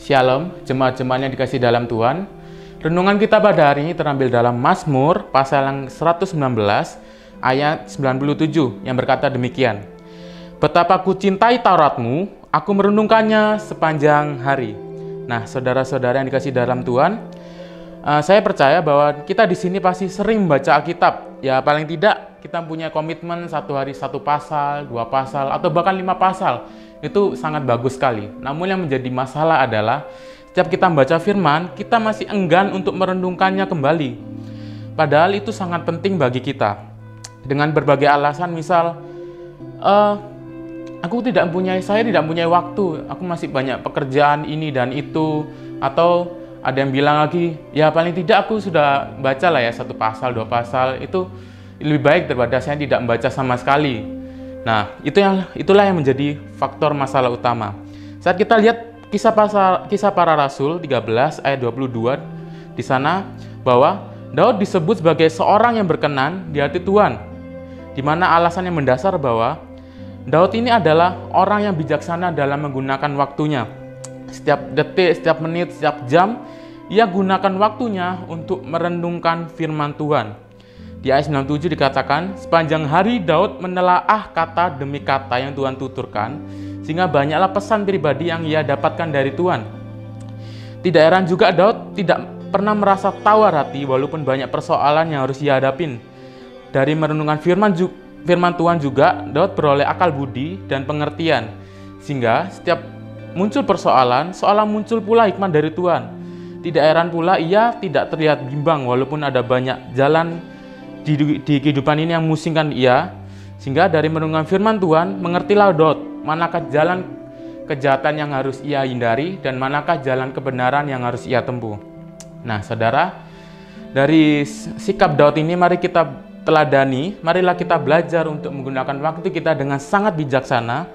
Shalom, jemaat-jemaat yang dikasih dalam Tuhan. Renungan kita pada hari ini terambil dalam Mazmur pasal yang 119 ayat 97 yang berkata demikian. Betapa ku cintai Tauratmu, aku merenungkannya sepanjang hari. Nah, saudara-saudara yang dikasih dalam Tuhan, saya percaya bahwa kita di sini pasti sering membaca Alkitab. Ya paling tidak kita punya komitmen satu hari satu pasal, 2 pasal, atau bahkan 5 pasal. Itu sangat bagus sekali. Namun yang menjadi masalah adalah setiap kita membaca firman, kita masih enggan untuk merenungkannya kembali. Padahal itu sangat penting bagi kita. Dengan berbagai alasan, misal saya tidak punya waktu, aku masih banyak pekerjaan ini dan itu, atau ada yang bilang lagi, ya paling tidak aku sudah baca lah ya 1 pasal, 2 pasal, itu lebih baik daripada saya tidak membaca sama sekali. Nah, itulah yang menjadi faktor masalah utama. Saat kita lihat kisah para rasul 13 ayat 22 di sana bahwa Daud disebut sebagai seorang yang berkenan di hati Tuhan. Di mana alasan yang mendasar bahwa Daud ini adalah orang yang bijaksana dalam menggunakan waktunya. Setiap detik, setiap menit, setiap jam, ia gunakan waktunya untuk merenungkan firman Tuhan. Di ayat 97 dikatakan, sepanjang hari Daud menelaah kata demi kata yang Tuhan tuturkan, sehingga banyaklah pesan pribadi yang ia dapatkan dari Tuhan. Tidak heran juga Daud tidak pernah merasa tawar hati walaupun banyak persoalan yang harus ia hadapin. Dari merenungkan firman Tuhan juga, Daud beroleh akal budi dan pengertian, sehingga setiap muncul persoalan, seolah muncul pula hikmat dari Tuhan. Tidak heran pula ia tidak terlihat bimbang walaupun ada banyak jalan di kehidupan ini yang memusingkan ia, sehingga dari merenungkan firman Tuhan, mengertilah Daud manakah jalan kejahatan yang harus ia hindari dan manakah jalan kebenaran yang harus ia tempuh. Nah, saudara, dari sikap Daud ini mari kita teladani, marilah kita belajar untuk menggunakan waktu kita dengan sangat bijaksana.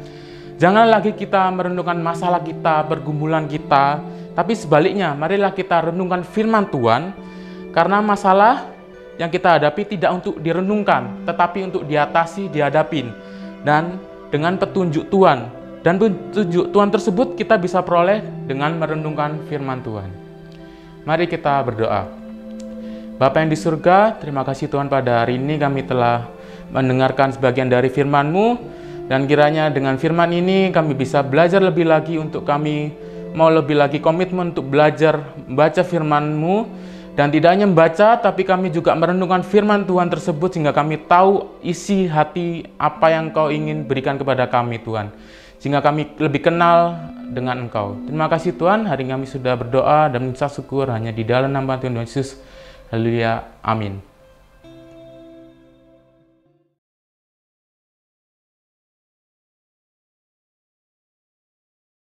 Jangan lagi kita merenungkan masalah kita, pergumulan kita, tapi sebaliknya, marilah kita renungkan firman Tuhan, karena masalah yang kita hadapi tidak untuk direnungkan, tetapi untuk diatasi, dihadapin. Dan dengan petunjuk Tuhan. Dan petunjuk Tuhan tersebut kita bisa peroleh dengan merenungkan firman Tuhan. Mari kita berdoa. Bapa yang di surga, terima kasih Tuhan pada hari ini kami telah mendengarkan sebagian dari firman-Mu. Dan kiranya dengan firman ini kami bisa belajar lebih lagi untuk kami mau lebih lagi komitmen untuk belajar membaca firman-Mu. Dan tidak hanya membaca, tapi kami juga merenungkan firman Tuhan tersebut sehingga kami tahu isi hati apa yang Engkau ingin berikan kepada kami Tuhan. Sehingga kami lebih kenal dengan Engkau. Terima kasih Tuhan, hari ini kami sudah berdoa dan mengucap syukur hanya di dalam nama Tuhan Yesus. Haleluya, amin.